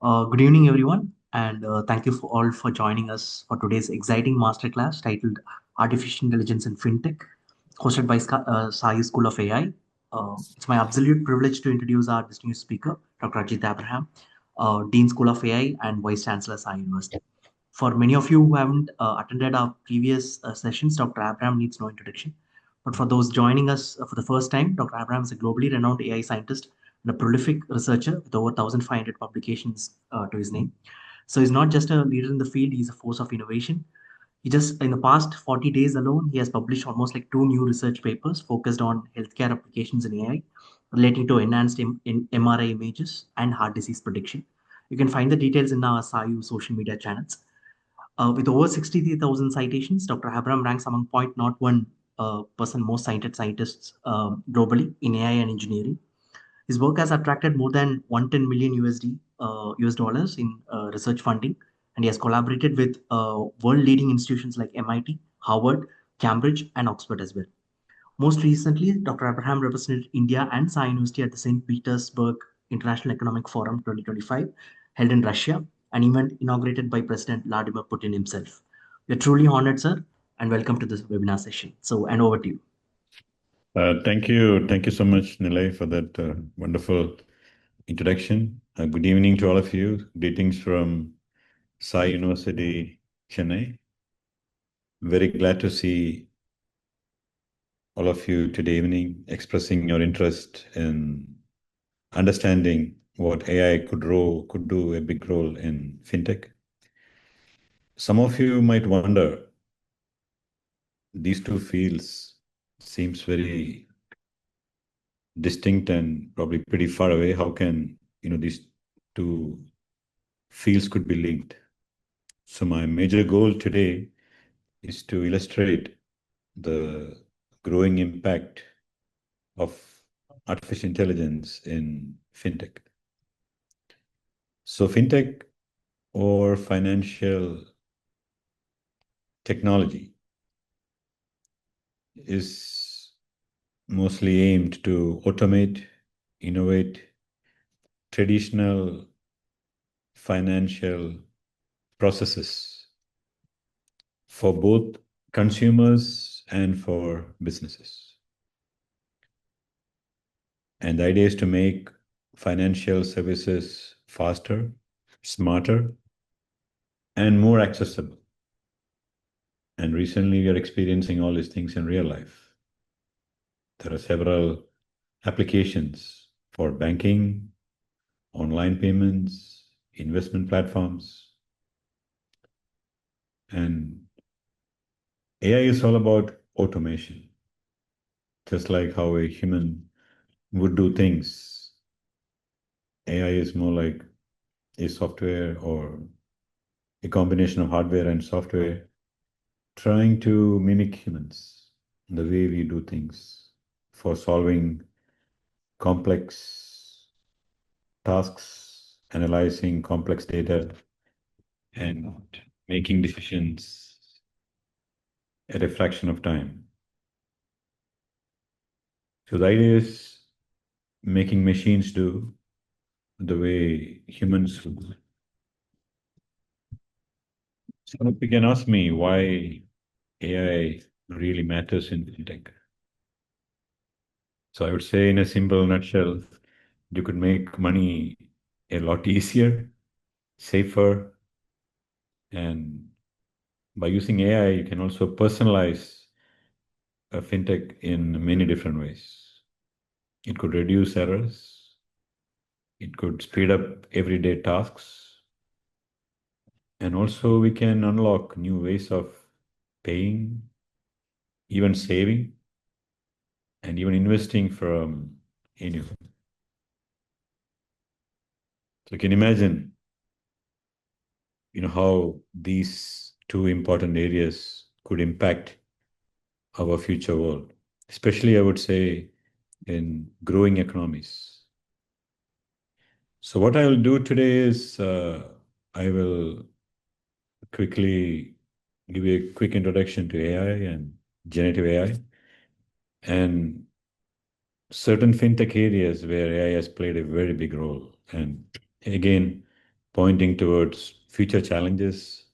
Good evening, everyone, and thank you for all for joining us for today's exciting masterclass titled "Artificial Intelligence in Fintech," hosted by Sai School of AI. It's my absolute privilege to introduce our distinguished speaker, Dr. Ajith Abraham, Dean School of AI and Vice Chancellor, Sai University. For many of you who haven't attended our previous sessions, Dr. Abraham needs no introduction. But for those joining us for the first time, Dr. Abraham is a globally renowned AI scientist and a prolific researcher with over 1,500 publications to his name. So he's not just a leader in the field, he's a force of innovation. He just, in the past 40 days alone, he has published almost like two new research papers focused on healthcare applications in AI relating to enhanced in MRI images and heart disease prediction. You can find the details in our SAIU social media channels. With over 63,000 citations, Dr. Abraham ranks among 0.01 percent most cited scientists globally in AI and engineering. His work has attracted more than 110 million US dollars in research funding, and he has collaborated with world-leading institutions like MIT, Harvard, Cambridge, and Oxford as well. Most recently, Dr. Abraham represented India and Sai University at the St. Petersburg International Economic Forum 2025, held in Russia, an event inaugurated by President Vladimir Putin himself. We're truly honored, sir, and welcome to this webinar session. So, and over to you. Thank you. Thank you so much, Nilay, for that wonderful introduction. Good evening to all of you. Greetings from Sai University, Chennai. Very glad to see all of you today evening expressing your interest in understanding what AI could do a big role in fintech. Some of you might wonder, these two fields seems very distinct and probably pretty far away. How can these two fields could be linked? So my major goal today is to illustrate the growing impact of artificial intelligence in fintech. So fintech, or financial technology, is mostly aimed to automate, innovate traditional financial processes for both consumers and for businesses. And the idea is to make financial services faster, smarter, and more accessible. And recently, we are experiencing all these things in real life. There are several applications for banking, online payments, investment platforms. And AI is all about automation, just like how a human would do things. AI is more like a software or a combination of hardware and software trying to mimic humans, the way we do things for solving complex tasks, analyzing complex data, and making decisions at a fraction of time. So the idea is making machines do the way humans do. So you can ask me why AI really matters in fintech. So I would say, in a simple nutshell, you could make money a lot easier, safer, and by using AI, you can also personalize a fintech in many different ways. It could reduce errors, it could speed up everyday tasks, and also we can unlock new ways of paying, even saving, and even investing from anyone. So you can imagine, how these two important areas could impact our future world, especially I would say in growing economies. So what I will do today is I will quickly give you a quick introduction to AI and generative AI and certain fintech areas where AI has played a very big role. And again, pointing towards future challenges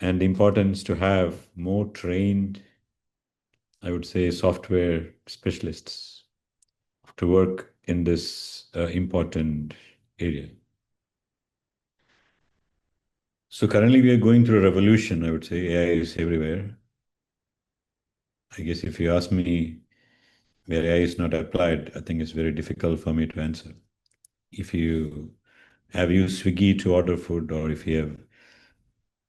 and the importance to have more trained, I would say, software specialists to work in this important area. So currently we are going through a revolution, I would say. AI is everywhere. I guess if you ask me where AI is not applied, I think it's very difficult for me to answer. If you have used Swiggy to order food, or if you're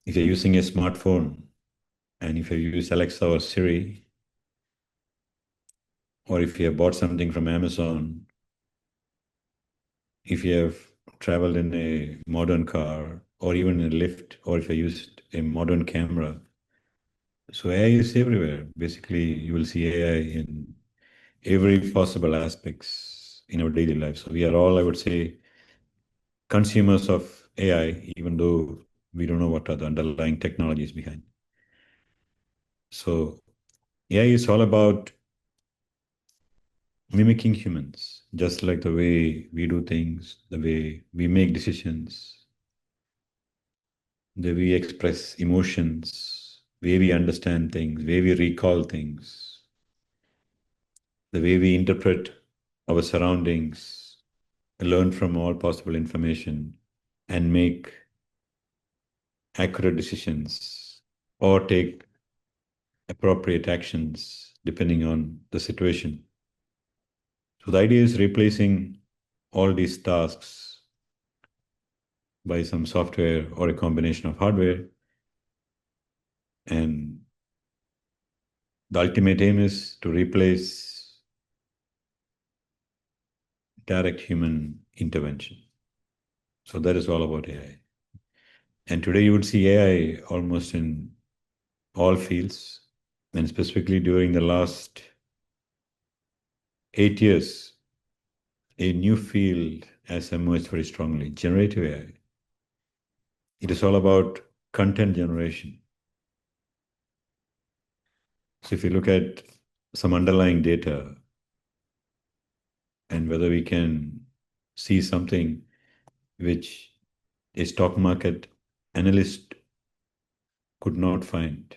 using a smartphone and if you use Alexa or Siri, or if you have bought something from Amazon, if you have traveled in a modern car or even in a lift, or if you used a modern camera. So AI is everywhere. Basically, you will see AI in every possible aspects in our daily life. So we are all, I would say, consumers of AI, even though we don't know what are the underlying technologies behind. So AI is all about mimicking humans, just like the way we do things, the way we make decisions, the way we express emotions, the way we understand things, the way we recall things, the way we interpret our surroundings, learn from all possible information, and make accurate decisions or take appropriate actions depending on the situation. So the idea is replacing all these tasks by some software or a combination of hardware. And the ultimate aim is to replace direct human intervention. So that is all about AI. And today you would see AI almost in all fields, and specifically during the last 8 years, a new field has emerged very strongly, generative AI. It is all about content generation. So if you look at some underlying data and whether we can see something which a stock market analyst could not find,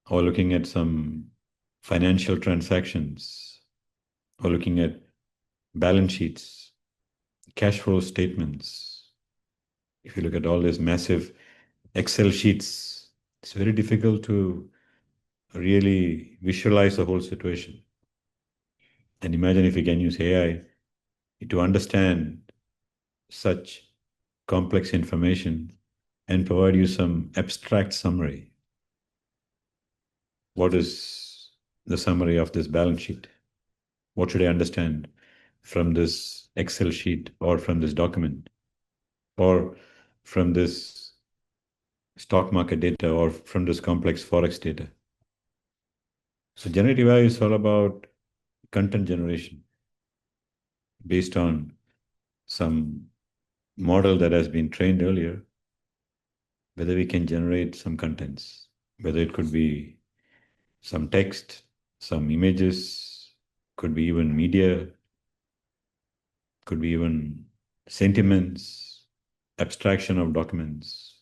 or looking at some financial transactions, or looking at balance sheets, cash flow statements. If you look at all these massive Excel sheets, it's very difficult to really visualize the whole situation. And imagine if you can use AI to understand such complex information and provide you some abstract summary. What is the summary of this balance sheet? What should I understand from this Excel sheet, or from this document, or from this stock market data, or from this complex Forex data? So generative AI is all about content generation based on some model that has been trained earlier, whether we can generate some contents, whether it could be some text, some images, could be even media, could be even sentiments, abstraction of documents.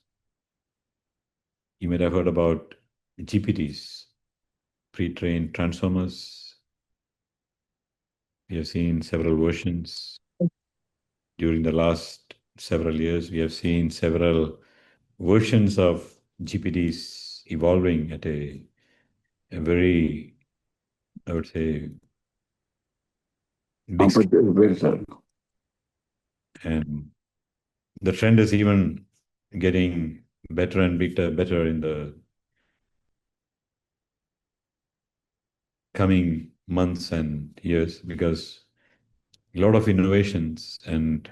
You might have heard about GPTs, pre-trained transformers. We have seen several versions during the last several years. We have seen several versions of GPTs evolving at a very, I would say, big scale. And the trend is even getting better and better in the coming months and years, because a lot of innovations and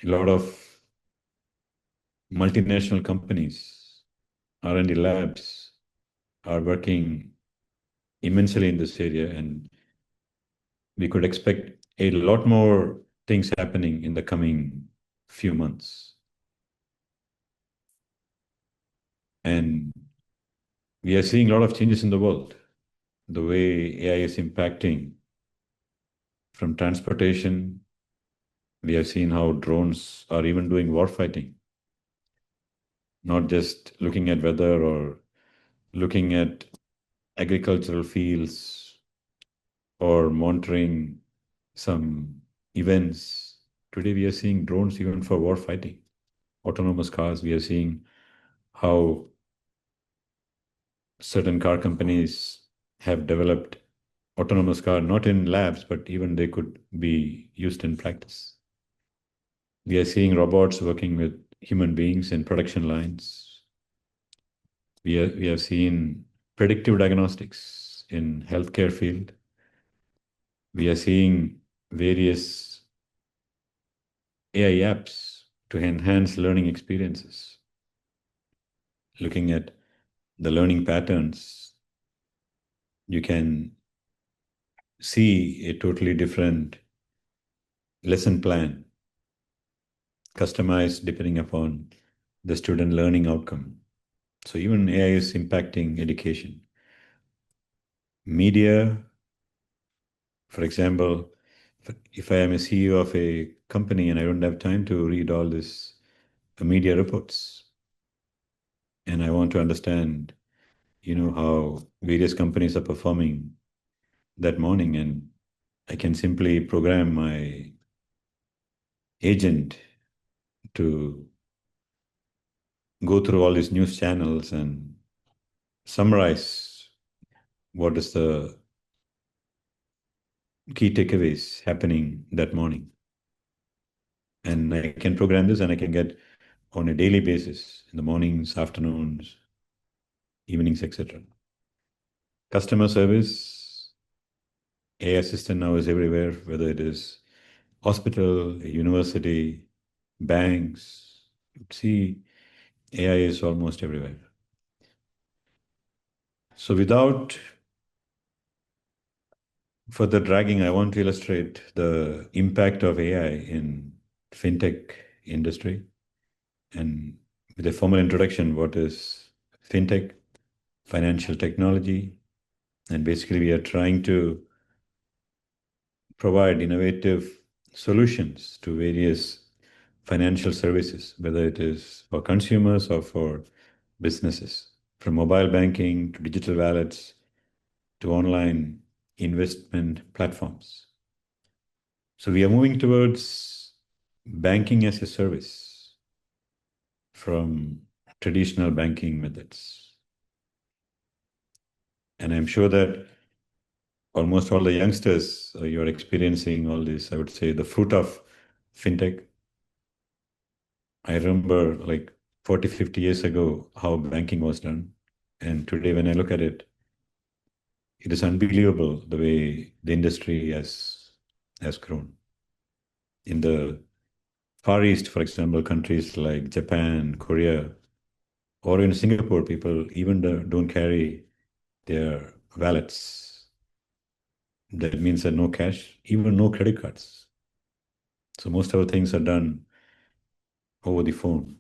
a lot of multinational companies, R&D labs are working immensely in this area, and we could expect a lot more things happening in the coming few months. And we are seeing a lot of changes in the world, the way AI is impacting from transportation We have seen how drones are even doing war fighting, not just looking at weather or looking at agricultural fields or monitoring some events. Today, we are seeing drones even for war fighting, autonomous cars. We are seeing how certain car companies have developed autonomous car, not in labs, but even they could be used in practice. We are seeing robots working with human beings in production lines. We have seen predictive diagnostics in healthcare field. We are seeing various AI apps to enhance learning experiences, looking at the learning patterns. You can see a totally different lesson plan, customized depending upon the student learning outcome. So even AI is impacting education. Media, for example, if I am a CEO of a company and I don't have time to read all this media reports, and I want to understand, how various companies are performing that morning, and I can simply program my agent to go through all these news channels and summarize what is the key takeaways happening that morning. And I can program this and I can get on a daily basis in the mornings, afternoons, evenings, etc. Customer service, AI assistant now is everywhere, whether it is hospital, university, banks. See, AI is almost everywhere. So without further dragging, I want to illustrate the impact of AI in fintech industry. And with a formal introduction, what is fintech? Financial technology. And basically, we are trying to provide innovative solutions to various financial services, whether it is for consumers or for businesses, from mobile banking to digital wallets to online investment platforms. So we are moving towards banking as a service from traditional banking methods. And I'm sure that almost all the youngsters, you're experiencing all this, I would say, the fruit of fintech. I remember like 40, 50 years ago how banking was done. And today, when I look at it, it is unbelievable the way the industry has grown. In the Far East, for example, countries like Japan, Korea, or in Singapore, people even don't carry their wallets. That means that no cash, even no credit cards. So most of the things are done over the phone.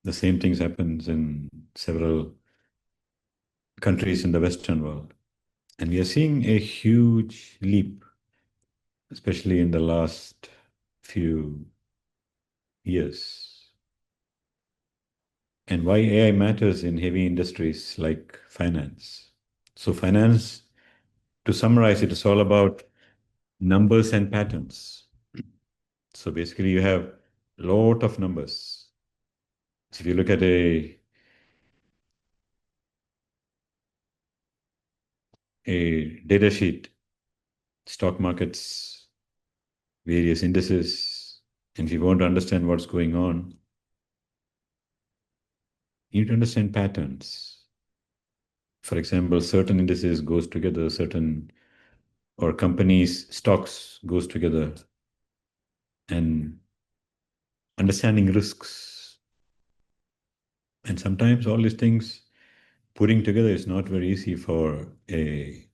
The same things happens in several countries in the Western world. And we are seeing a huge leap, especially in the last few years. And why AI matters in heavy industries like finance. So finance, to summarize it, is all about numbers and patterns. So basically you have a lot of numbers. So if you look at a data sheet, stock markets, various indices, and if you want to understand what's going on, you need to understand patterns. For example, certain indices goes together, certain or companies stocks goes together, and understanding risks. And sometimes all these things putting together is not very easy for a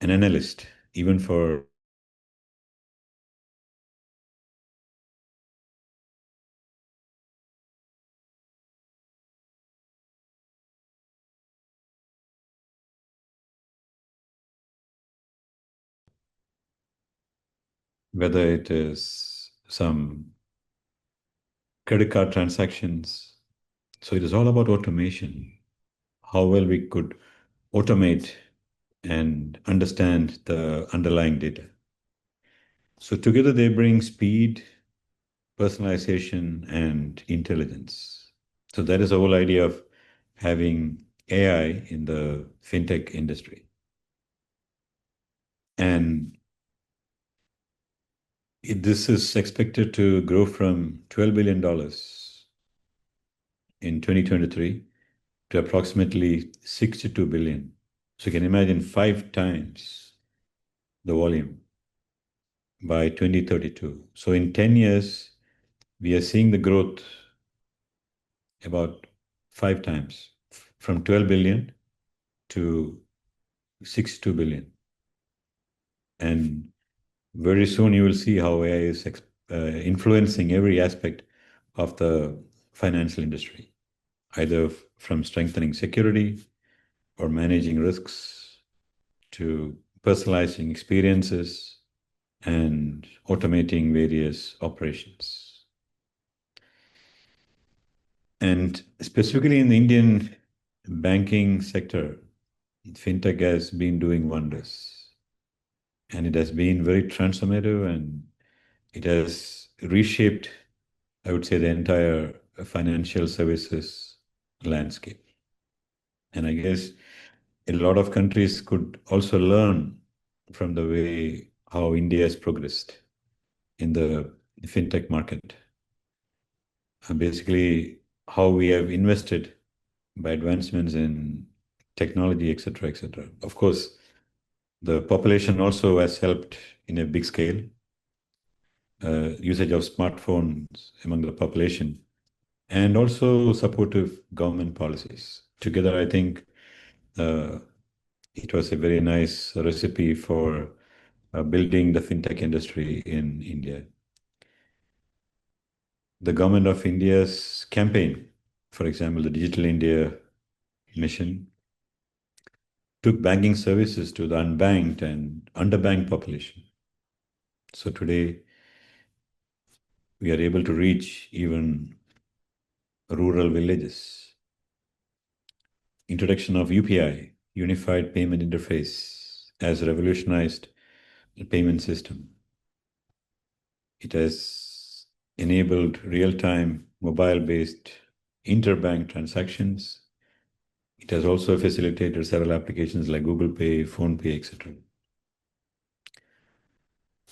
an analyst, even for whether it is some credit card transactions. So it is all about automation, how well we could automate and understand the underlying data. So together they bring speed, personalization, and intelligence. So that is the whole idea of having AI in the fintech industry. And this is expected to grow from $12 billion in 2023 to approximately 62 billion. So you can imagine 5 times the volume by 2032. So in 10 years, we are seeing the growth about 5 times from 12 billion to 62 billion. And very soon you will see how AI is influencing every aspect of the financial industry, either from strengthening security or managing risks to personalizing experiences and automating various operations. And specifically in the Indian banking sector, fintech has been doing wonders. And it has been very transformative and it has reshaped, I would say, the entire financial services landscape. And I guess a lot of countries could also learn from the way how India has progressed in the fintech market. Basically, how we have invested by advancements in technology, etc., etc. Of course, the population also has helped in a big scale. Usage of smartphones among the population, and also supportive government policies. Together, I think uh, it was a very nice recipe for building the fintech industry in India. The government of India's campaign, for example, the Digital India mission, took banking services to the unbanked and underbanked population. So today, we are able to reach even rural villages. Introduction of UPI, Unified Payment Interface, has revolutionized the payment system. It has enabled real-time mobile-based interbank transactions. It has also facilitated several applications like Google Pay, Phone Pay, etc.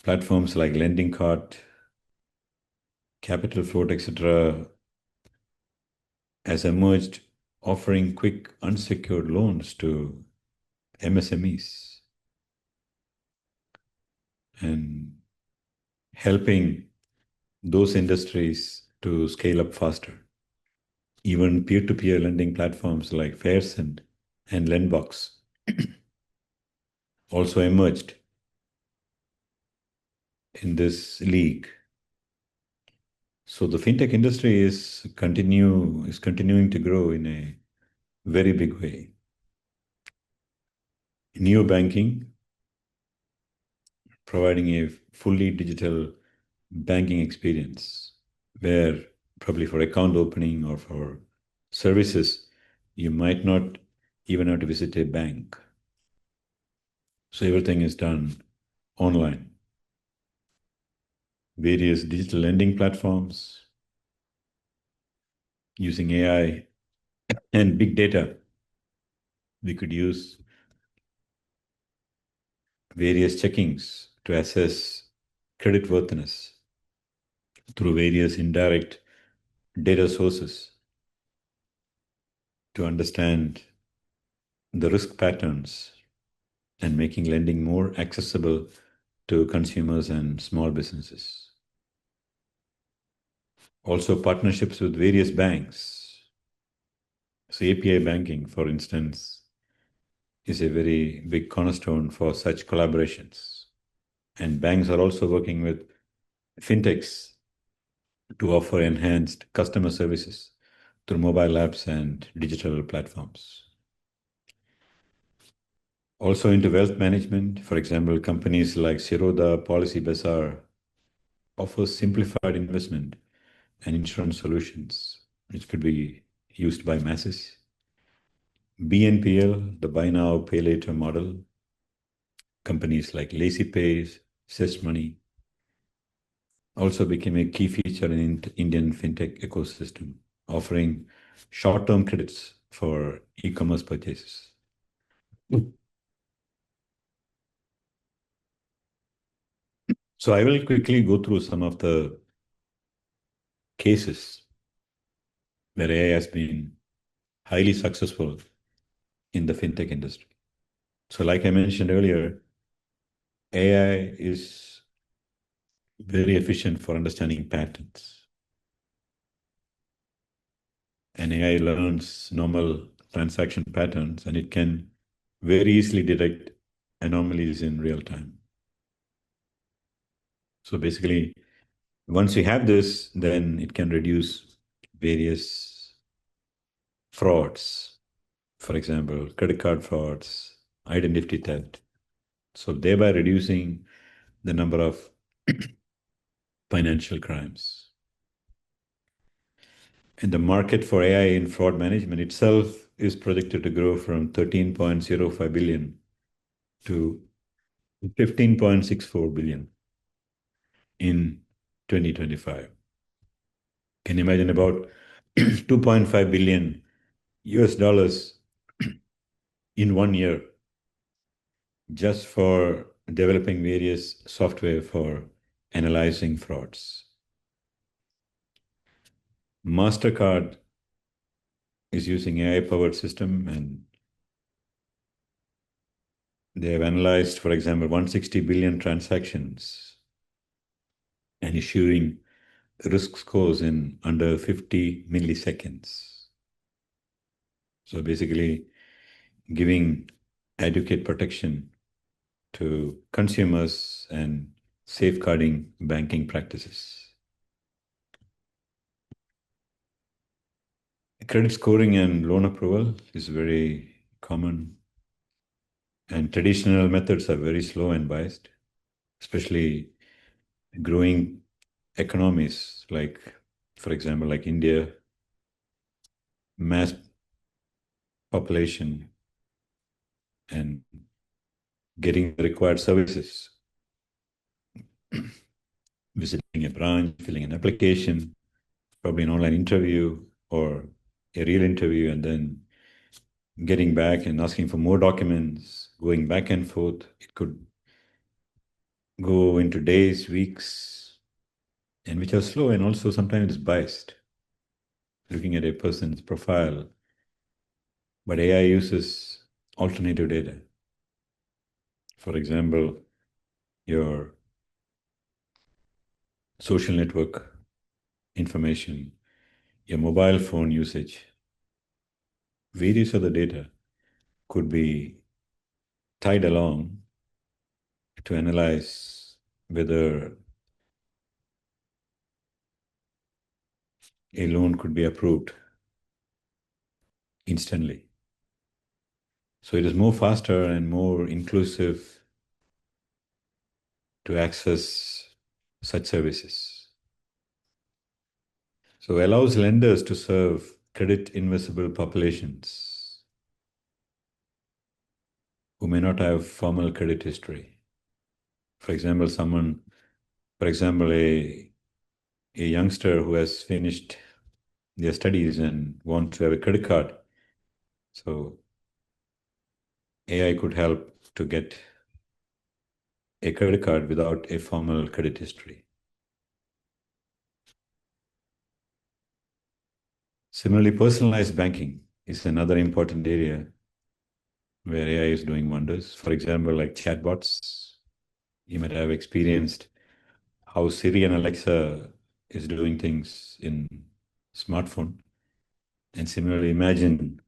Platforms like Lending Cart, Capital Float, etc. has emerged, offering quick unsecured loans to MSMEs and helping those industries to scale up faster. Even peer-to-peer lending platforms like Fairsend and Lendbox also emerged in this league. So the fintech industry is continuing to grow in a very big way. Neobanking, providing a fully digital banking experience where probably for account opening or for services, you might not even have to visit a bank. So everything is done online. Various digital lending platforms using AI and big data. We could use various checkings to assess credit worthiness through various indirect data sources to understand the risk patterns and making lending more accessible to consumers and small businesses. Also, partnerships with various banks. So, API banking, for instance, is a very big cornerstone for such collaborations. And banks are also working with fintechs to offer enhanced customer services through mobile apps and digital platforms. Also into wealth management, for example, companies like Siroda, Policy Bazaar offers simplified investment and insurance solutions, which could be used by masses. BNPL, the buy now, pay later model, companies like LazyPay, Money, also became a key feature in Indian fintech ecosystem, offering short-term credits for e-commerce purchases. So I will quickly go through some of the cases where AI has been highly successful in the fintech industry. So like I mentioned earlier, AI is very efficient for understanding patterns. And AI learns normal transaction patterns, and it can very easily detect anomalies in real time. So basically, once you have this, then it can reduce various frauds. For example, credit card frauds, identity theft. So thereby reducing the number of financial crimes. And the market for AI in fraud management itself is projected to grow from 13.05 billion to 15.64 billion in 2025. Can you imagine about 2.5 billion US dollars in 1 year just for developing various software for analyzing frauds? Mastercard is using AI-powered system, and they have analyzed, for example, 160 billion transactions and issuing risk scores in under 50 milliseconds. So basically, giving adequate protection to consumers and safeguarding banking practices. Credit scoring and loan approval is very common, and traditional methods are very slow and biased, especially growing economies like, for example, like India, mass population, and getting the required services, visiting a branch, filling an application, probably an online interview or a real interview, and then getting back and asking for more documents, going back and forth. It could go into days, weeks, and which are slow and also sometimes it's biased, looking at a person's profile. But AI uses alternative data. For example, your social network information, your mobile phone usage, various other data could be tied along to analyze whether a loan could be approved instantly. So it is more faster and more inclusive to access such services. So it allows lenders to serve credit invisible populations who may not have formal credit history. For example, a youngster who has finished their studies and wants to have a credit card. So AI could help to get a credit card without a formal credit history. Similarly, personalized banking is another important area where AI is doing wonders. For example, like chatbots, you might have experienced how Siri and Alexa is doing things in smartphone. And similarly, imagine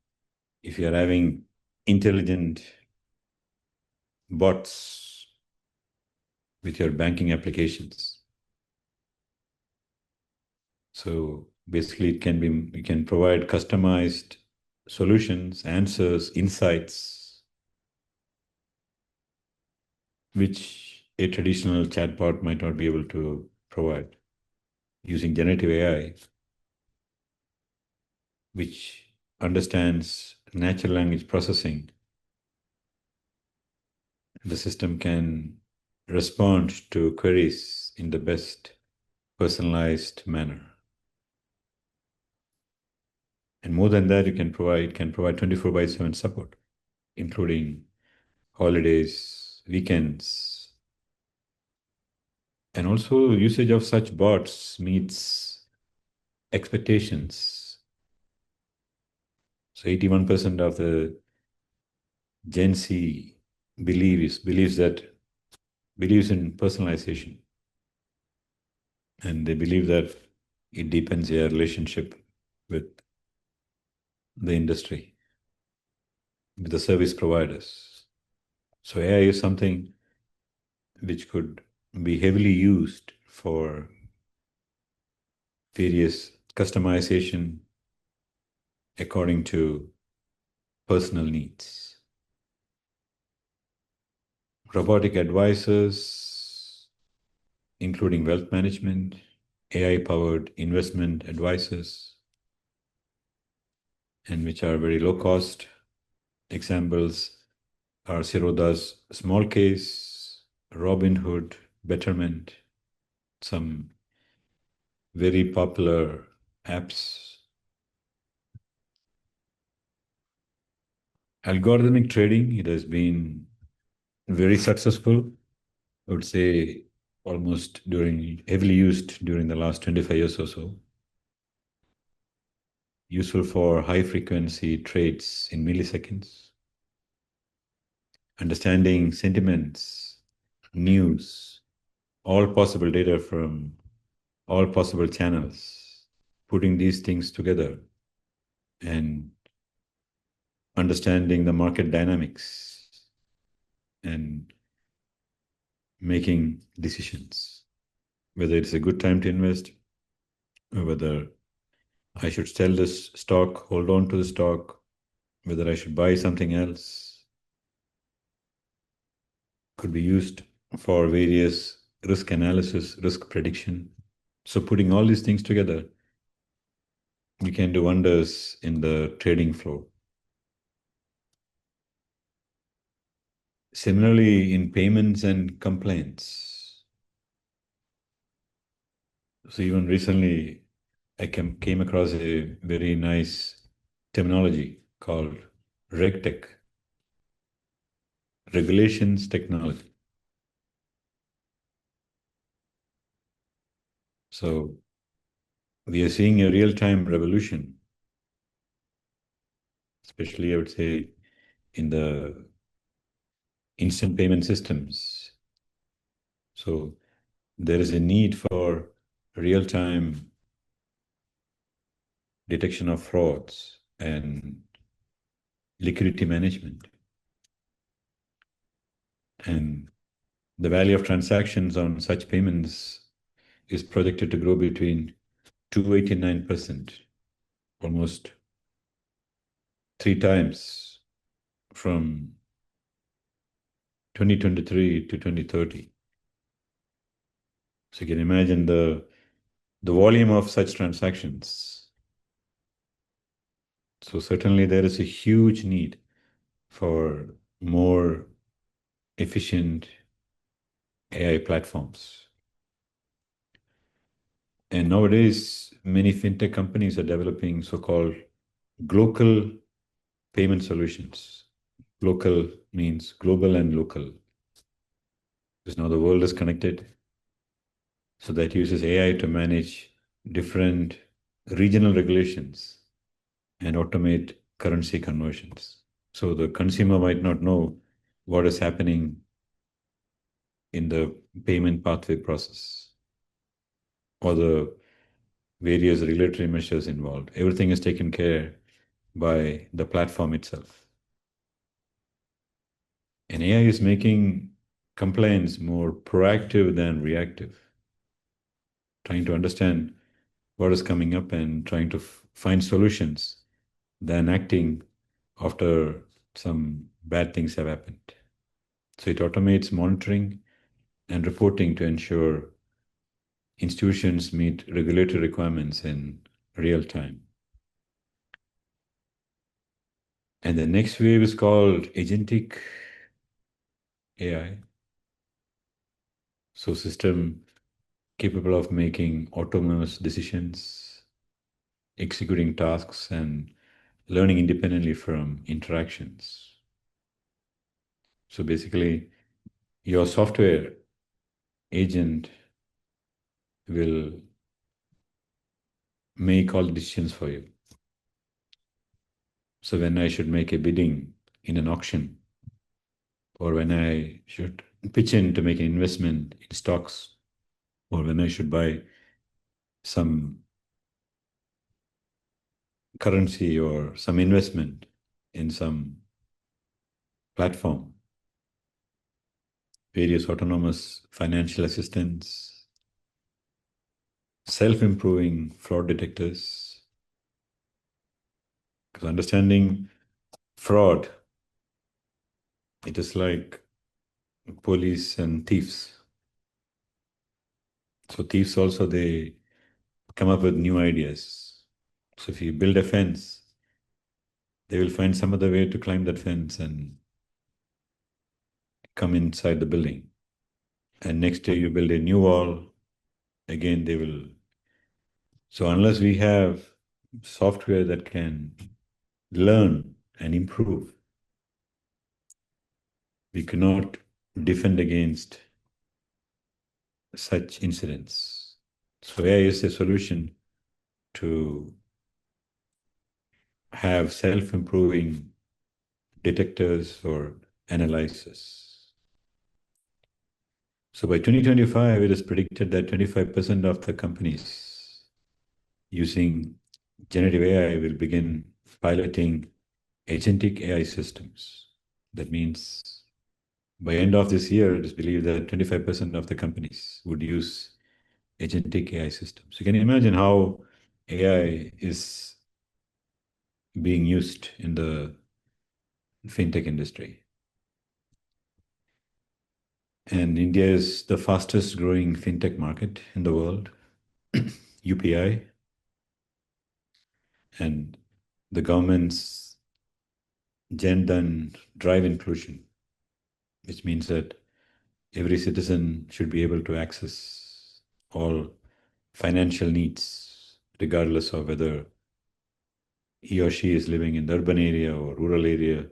if you're having intelligent bots with your banking applications. So basically, you can provide customized solutions, answers, insights, which a traditional chatbot might not be able to provide. provide using generative AI, which understands natural language processing. The system can respond to queries in the best personalized manner. And more than that, you can provide 24/7 support, including holidays, weekends, and also usage of such bots meets expectations. So 81% of the Gen Z believes in personalization, and they believe that it deepens their relationship with the industry, with the service providers. So AI is something which could be heavily used for various customization according to personal needs. Robotic advisors, including wealth management, AI-powered investment advisors, and which are very low cost. Examples are Siroda's Small Case, Robinhood, Betterment, some very popular apps. Algorithmic trading, it has been very successful. I would say heavily used during the last 25 years or so. Useful for high frequency trades in milliseconds. Understanding sentiments, news, all possible data from all possible channels, putting these things together and understanding the market dynamics and making decisions, whether it's a good time to invest, or whether I should sell this stock, hold on to the stock, whether I should buy something else. Could be used for various risk analysis, risk prediction. So putting all these things together, you can do wonders in the trading flow. Similarly, in payments and complaints. So even recently, I came across a very nice terminology called RegTech, regulations technology. So we are seeing a real-time revolution, especially I would say in the instant payment systems. So there is a need for real-time detection of frauds and liquidity management. And the value of transactions on such payments is projected to grow between 289%, almost 3 times from 2023 to 2030. So you can imagine the volume of such transactions. So certainly there is a huge need for more efficient AI platforms. And nowadays, many fintech companies are developing so-called local payment solutions. Local means global and local. Because now the world is connected. So that uses AI to manage different regional regulations and automate currency conversions. So the consumer might not know what is happening in the payment pathway process or the various regulatory measures involved. Everything is taken care by the platform itself. And AI is making compliance more proactive than reactive, trying to understand what is coming up and trying to find solutions than acting after some bad things have happened. So it automates monitoring and reporting to ensure institutions meet regulatory requirements in real time. And the next wave is called agentic AI. So system capable of making autonomous decisions, executing tasks, and learning independently from interactions. So basically, your software agent will make all the decisions for you. So when I should make a bidding in an auction, or when I should pitch in to make an investment in stocks, or when I should buy some currency or some investment in some platform, various autonomous financial assistants, self-improving fraud detectors. Because understanding fraud, it is like police and thieves. So thieves also, they come up with new ideas. So if you build a fence, they will find some other way to climb that fence and come inside the building. And next day you build a new wall, again they will. So unless we have software that can learn and improve, we cannot defend against such incidents. So AI is a solution to have self-improving detectors or analyzers. So by 2025, it is predicted that 25% of the companies using generative AI will begin piloting agentic AI systems. That means by end of this year, it is believed that 25% of the companies would use agentic AI systems. You can imagine how AI is being used in the fintech industry. And India is the fastest growing fintech market in the world, UPI, and the government's Jan Dhan drive inclusion, which means that every citizen should be able to access all financial needs, regardless of whether he or she is living in the urban area or rural area,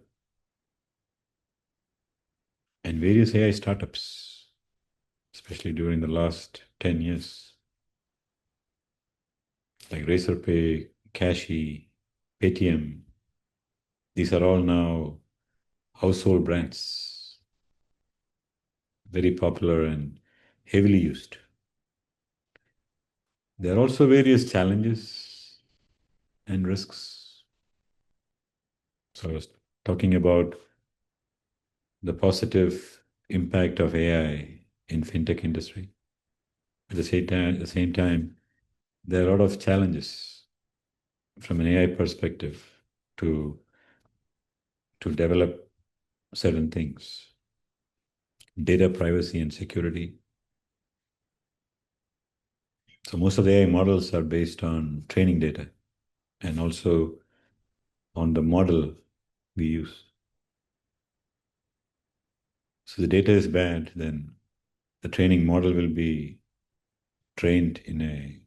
and various AI startups, especially during the last 10 years, like Razorpay, Cashy, Paytm, these are all now household brands, very popular and heavily used. There are also various challenges and risks. So I was talking about the positive impact of AI in fintech industry. At the same time, there are a lot of challenges from an AI perspective to develop certain things, data privacy and security. So most of the AI models are based on training data and also on the model we use. So the data is bad, then the training model will be trained in a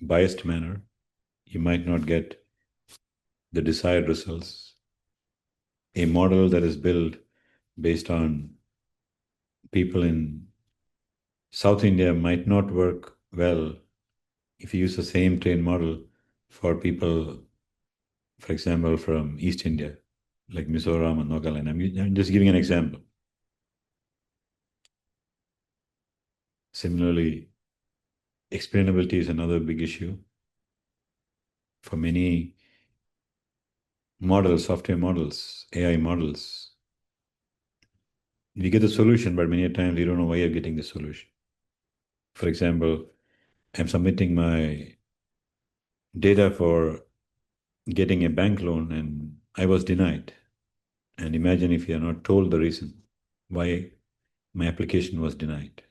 biased manner. You might not get the desired results. A model that is built based on people in South India might not work well if you use the same trained model for people, for example, from East India, like Mizoram and Nagaland. I'm just giving an example. Similarly, explainability is another big issue. For many models, software models, AI models, we get the solution, but many times we don't know why you're getting the solution. For example, I'm submitting my data for getting a bank loan and I was denied. And imagine if you're not told the reason why my application was denied.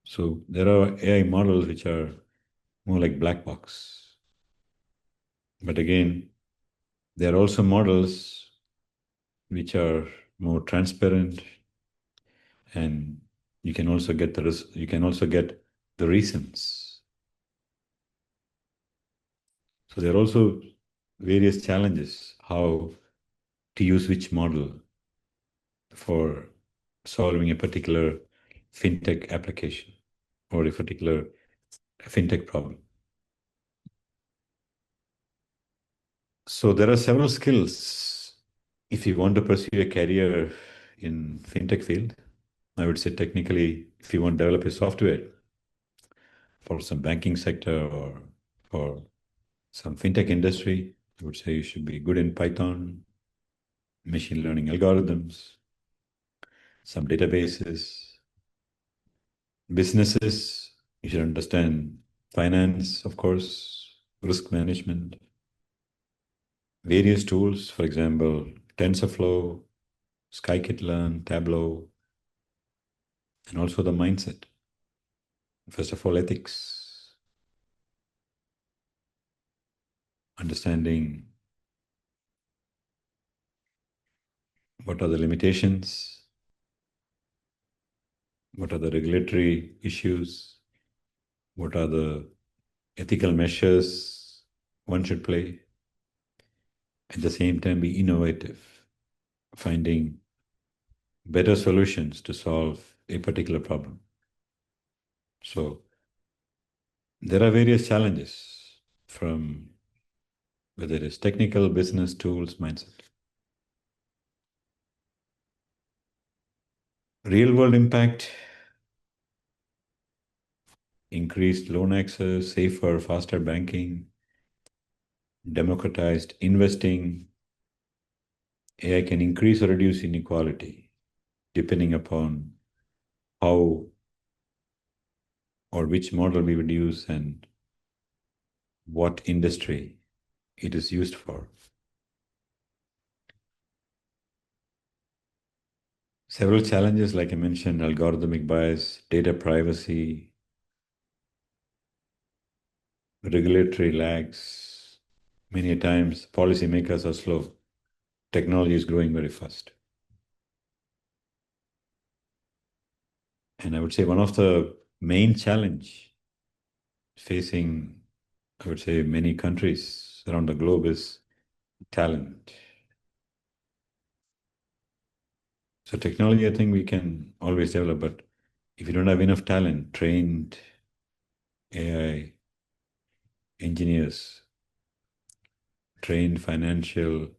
So there are AI models which are more like black box. But again, there are also models which are more transparent, and you can also get the reasons. So there are also various challenges how to use which model for solving a particular fintech application or a particular fintech problem. So there are several skills if you want to pursue a career in fintech field. I would say technically, if you want to develop a software for some banking sector or for some fintech industry, I would say you should be good in Python, machine learning algorithms, some databases. Businesses, you should understand finance, of course, risk management, various tools, for example, TensorFlow, Scikit-learn, Tableau, and also the mindset. First of all, ethics, understanding what are the limitations, what are the regulatory issues, what are the ethical measures one should play. At the same time, be innovative, finding better solutions to solve a particular problem. So there are various challenges from whether it is technical, business, tools, mindset. Real world impact, increased loan access, safer, faster banking, democratized investing. AI can increase or reduce inequality depending upon how or which model we would use and what industry it is used for. Several challenges, like I mentioned, algorithmic bias, data privacy, regulatory lags. Many times, policymakers are slow. Technology is growing very fast. And I would say one of the main challenge facing, I would say, many countries around the globe is talent. So technology, I think we can always develop, but if you don't have enough talent, trained AI engineers, trained financial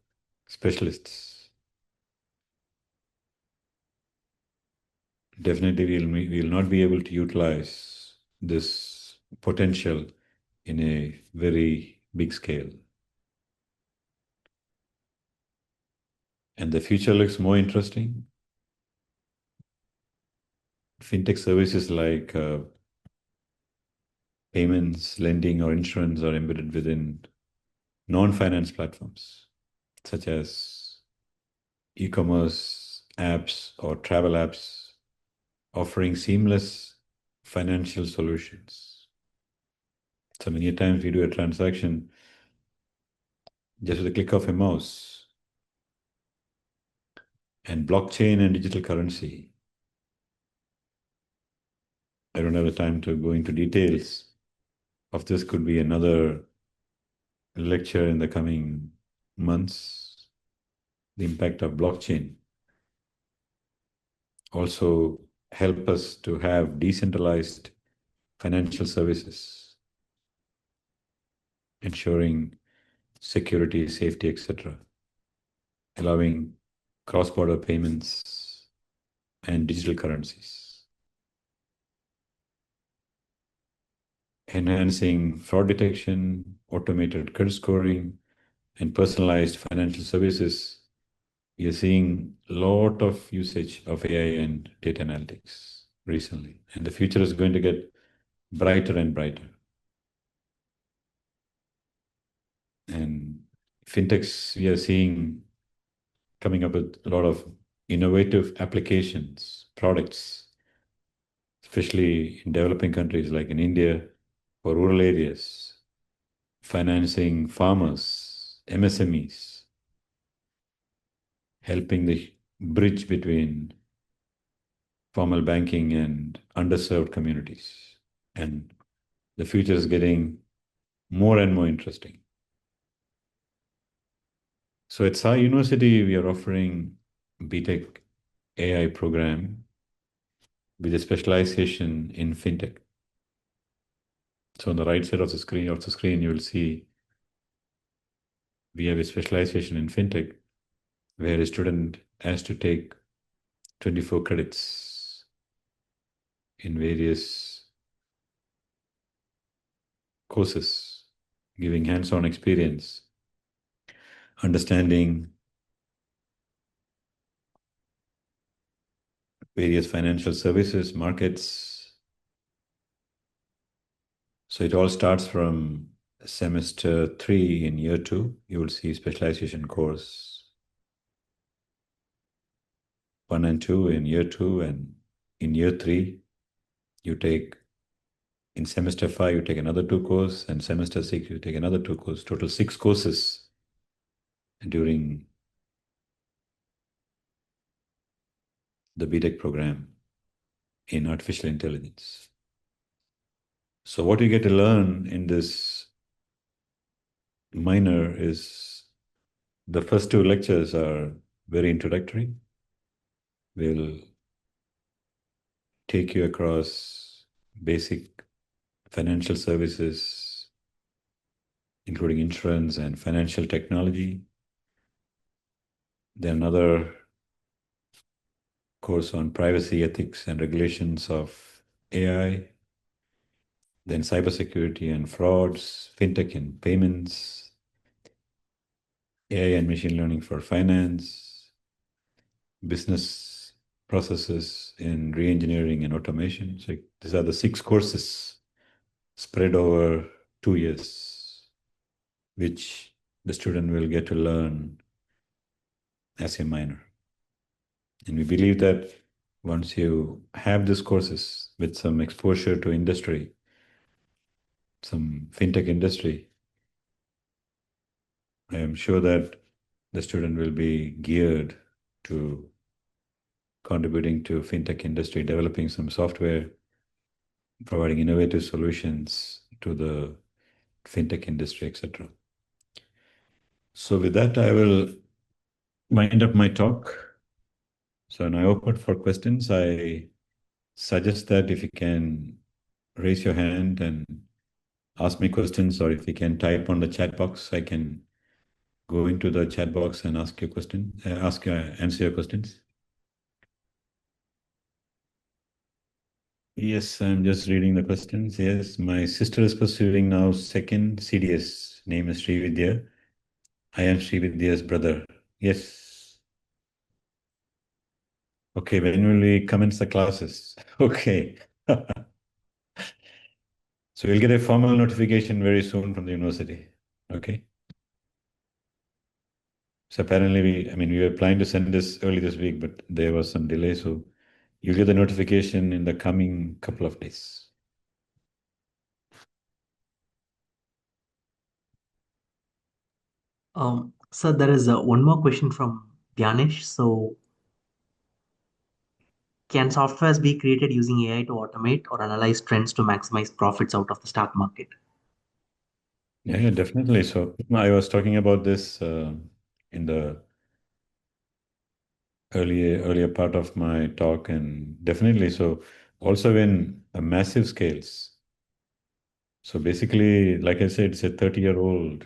specialists, definitely we'll not be able to utilize this potential in a very big scale. And the future looks more interesting. Fintech services like payments, lending, or insurance are embedded within non-finance platforms, such as e-commerce apps or travel apps, offering seamless financial solutions. So many times we do a transaction just with a click of a mouse. And blockchain and digital currency. I don't have the time to go into details of this, could be another lecture in the coming months. The impact of blockchain also help us to have decentralized financial services, ensuring security, safety, etc., allowing cross-border payments and digital currencies, enhancing fraud detection, automated credit scoring, and personalized financial services. We are seeing a lot of usage of AI and data analytics recently, and the future is going to get brighter and brighter. And fintechs, we are seeing coming up with a lot of innovative applications, products, especially in developing countries like in India, for rural areas, financing farmers, MSMEs, helping the bridge between formal banking and underserved communities. And the future is getting more and more interesting. So at Sai University, we are offering BTech AI program with a specialization in fintech. So on the right side of the screen, you will see we have a specialization in fintech where a student has to take 24 credits in various courses, giving hands-on experience, understanding various financial services, markets. So it all starts from semester 3 in year 2. You will see specialization course 1 and 2 in year 2, and in year 3, you take in semester 5, you take another 2 courses, and semester 6, you take another 2 courses, total 6 courses during the BTech program in artificial intelligence. So what you get to learn in this minor is the first 2 lectures are very introductory. We'll take you across basic financial services, including insurance and financial technology. Then another course on privacy, ethics, and regulations of AI. Then cybersecurity and frauds, fintech and payments, AI and machine learning for finance, business processes in re-engineering and automation. So these are the 6 courses spread over 2 years, which the student will get to learn as a minor. And we believe that once you have these courses with some exposure to industry, some fintech industry, I am sure that the student will be geared to contributing to fintech industry, developing some software, providing innovative solutions to the fintech industry, etc. So with that, I will wind up my talk. So now open for questions. I suggest that if you can raise your hand and ask me questions, or if you can type on the chat box, I can go into the chat box and ask your question, answer your questions. Yes, I'm just reading the questions. Yes, my sister is pursuing now second CDS. Name is Srividya. I am Srividya's brother. Yes. Okay, when will we commence the classes? Okay. So we'll get a formal notification very soon from the university. Okay. So apparently we were planning to send this early this week, but there was some delay. So you'll get the notification in the coming couple of days. Sir, there is one more question from Dhyanesh. So, can softwares be created using AI to automate or analyze trends to maximize profits out of the stock market? Yeah, definitely. So I was talking about this in the earlier part of my talk, and definitely so also in a massive scales. So basically, like I said, it's a 30-year-old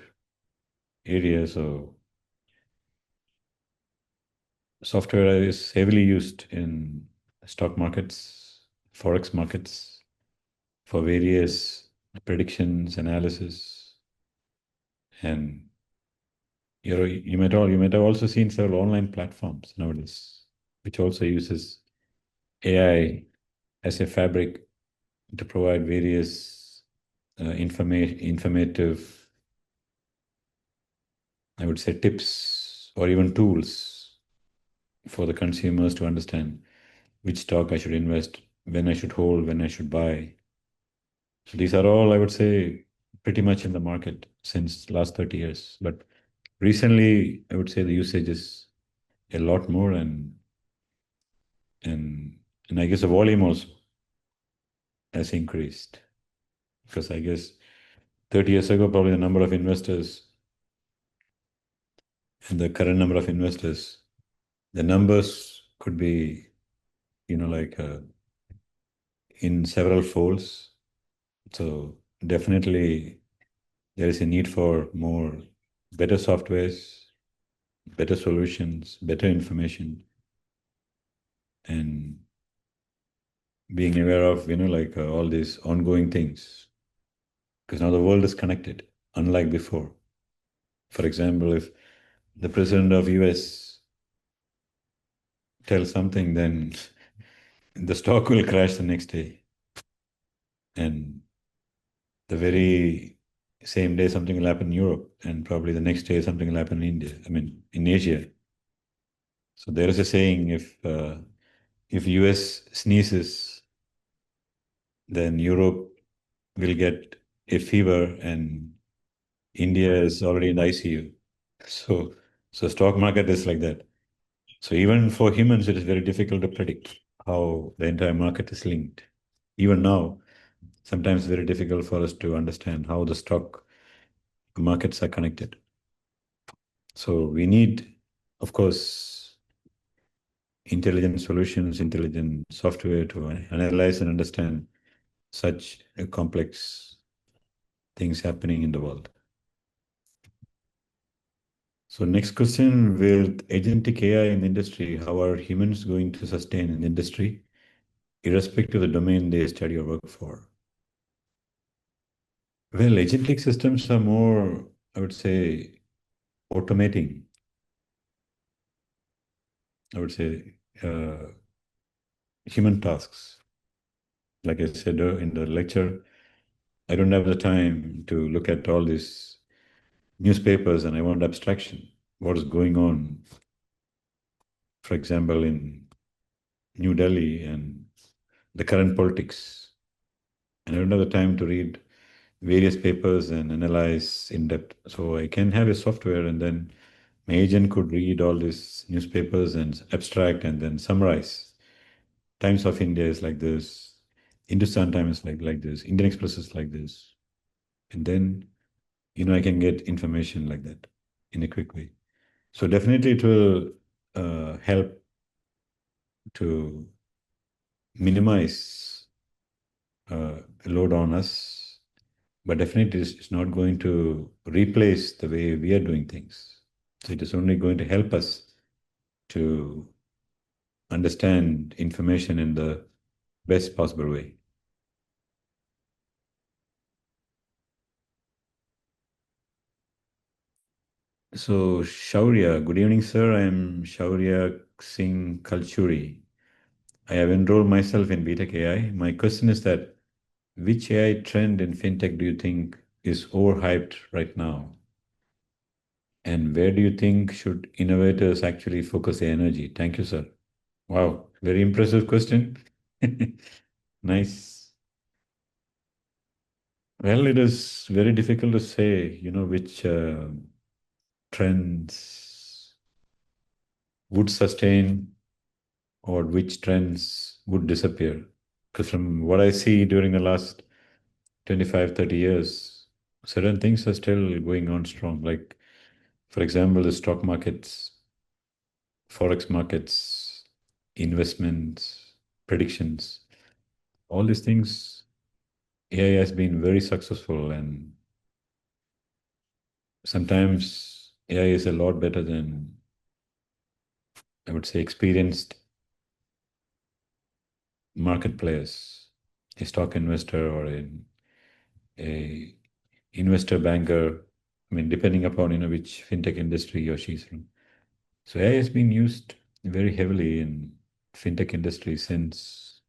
area. So software is heavily used in stock markets, forex markets for various predictions, analysis, and you might have also seen several online platforms nowadays, which also uses AI as a fabric to provide various informative, I would say, tips or even tools for the consumers to understand which stock I should invest when I should hold, when I should buy. So these are all, I would say, pretty much in the market since last 30 years. But recently, I would say the usage is a lot more, and and I guess the volume also has increased. Because I guess 30 years ago, probably the number of investors and the current number of investors, the numbers could be, like in several folds. So definitely there is a need for more better softwares, better solutions, better information, and being aware of, all these ongoing things. Because now the world is connected, unlike before. For example, if the president of US tells something, then the stock will crash the next day. And the very same day, something will happen in Europe, and probably the next day, something will happen in India. I mean, in Asia. So there is a saying: if US sneezes, then Europe will get a fever, and India is already in the ICU. So, so stock market is like that. So even for humans, it is very difficult to predict how the entire market is linked. Even now, sometimes very difficult for us to understand how the stock markets are connected. So we need, of course, intelligent solutions, intelligent software to analyze and understand such complex things happening in the world. So next question, with agentic AI in the industry, how are humans going to sustain in the industry, irrespective of the domain they study or work for? Well, agentic systems are more, I would say, automating, I would say, human tasks. Like I said in the lecture, I don't have the time to look at all these newspapers and I want abstraction. What is going on, for example, in New Delhi and the current politics. And I don't have the time to read various papers and analyze in depth. So I can have a software and then my agent could read all these newspapers and abstract and then summarize. Times of India is like this. Hindustan Times is like this. Indian Express is like this. And then, I can get information like that in a quick way. So definitely it will help to minimize load on us, but definitely it's not going to replace the way we are doing things. So it is only going to help us to understand information in the best possible way. So, Shaurya, good evening, sir. I am Shaurya Singh Kalchuri. I have enrolled myself in BTech AI. My question is that which AI trend in fintech do you think is overhyped right now? And where do you think should innovators actually focus their energy? Thank you, sir. Wow, very impressive question. Nice. Well, it is very difficult to say, which trends would sustain or which trends would disappear. Because from what I see during the last 25, 30 years, certain things are still going on strong. Like, for example, the stock markets, forex markets, investments, predictions, all these things, AI has been very successful. And sometimes AI is a lot better than, I would say, experienced market players, a stock investor or a investor banker. I mean, depending upon which fintech industry he or she's from. So AI has been used very heavily in fintech industry since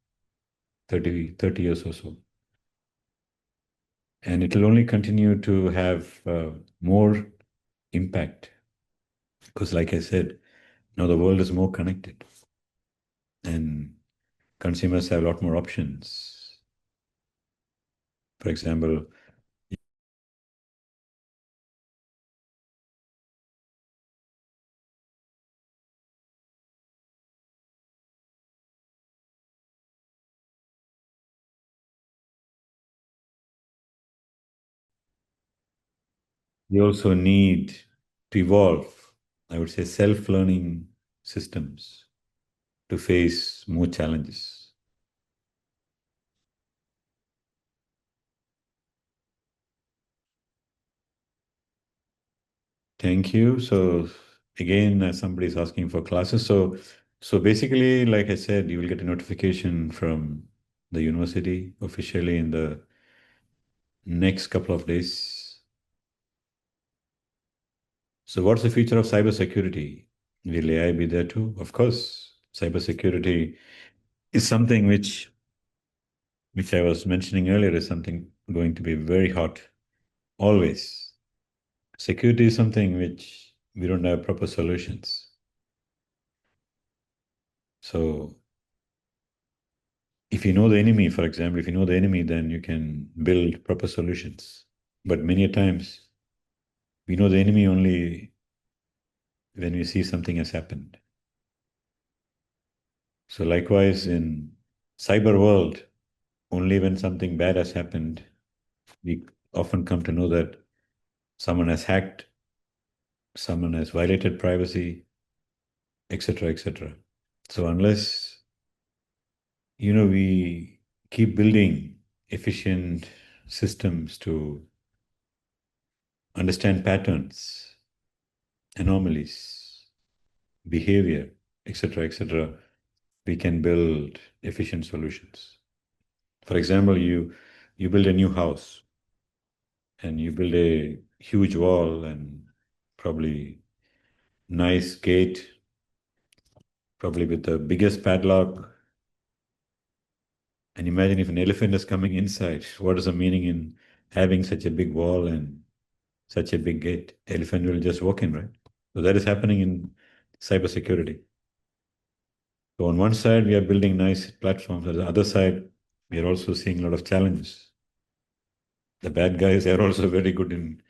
30 years or so. And it will only continue to have more impact because, like I said, now the world is more connected. And consumers have a lot more options. For example, we also need to evolve, I would say, self-learning systems to face more challenges. Thank you. So again, somebody's asking for classes. So basically, like I said, you will get a notification from the university officially in the next couple of days. So what's the future of cybersecurity? Will AI be there too? Of course, cybersecurity is something which I was mentioning earlier is something going to be very hot always. Security is something which we don't have proper solutions. So if you know the enemy, for example, if you know the enemy, then you can build proper solutions. But many a times we know the enemy only when we see something has happened. So likewise in cyber world, only when something bad has happened, we often come to know that someone has hacked, someone has violated privacy, etc., etc. So unless we keep building efficient systems to understand patterns, anomalies, behavior, etc., etc., we can build efficient solutions. For example, you build a new house and you build a huge wall and probably nice gate, probably with the biggest padlock. And imagine if an elephant is coming inside. What is the meaning in having such a big wall and such a big gate? Elephant will just walk in, right? So that is happening in cybersecurity. So on one side, we are building nice platforms. On the other side, we are also seeing a lot of challenges. The bad guys are also very good in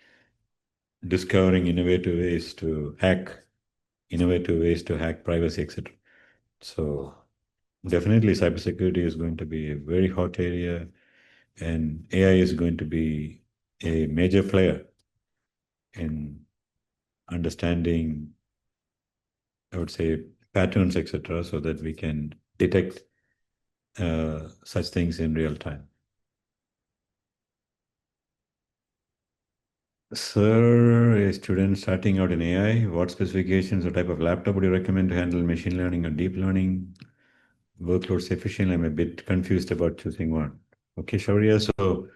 discovering innovative ways to hack privacy, etc. So definitely, cybersecurity is going to be a very hot area, and AI is going to be a major player in understanding, I would say, patterns, etc., so that we can detect such things in real time. Sir, a student starting out in AI, what specifications or type of laptop would you recommend to handle machine learning or deep learning workloads efficiently? I'm a bit confused about choosing one. Okay, Shaurya, so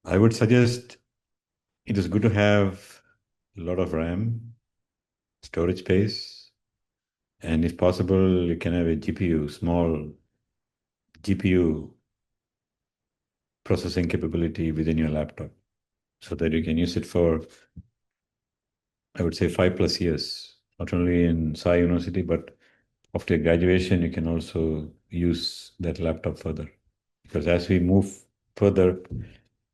I would suggest it is good to have a lot of RAM, storage space, and if possible, you can have a GPU, small GPU processing capability within your laptop so that you can use it for, I would say, 5+ years, not only in Sai University, but after graduation, you can also use that laptop further. Because as we move further,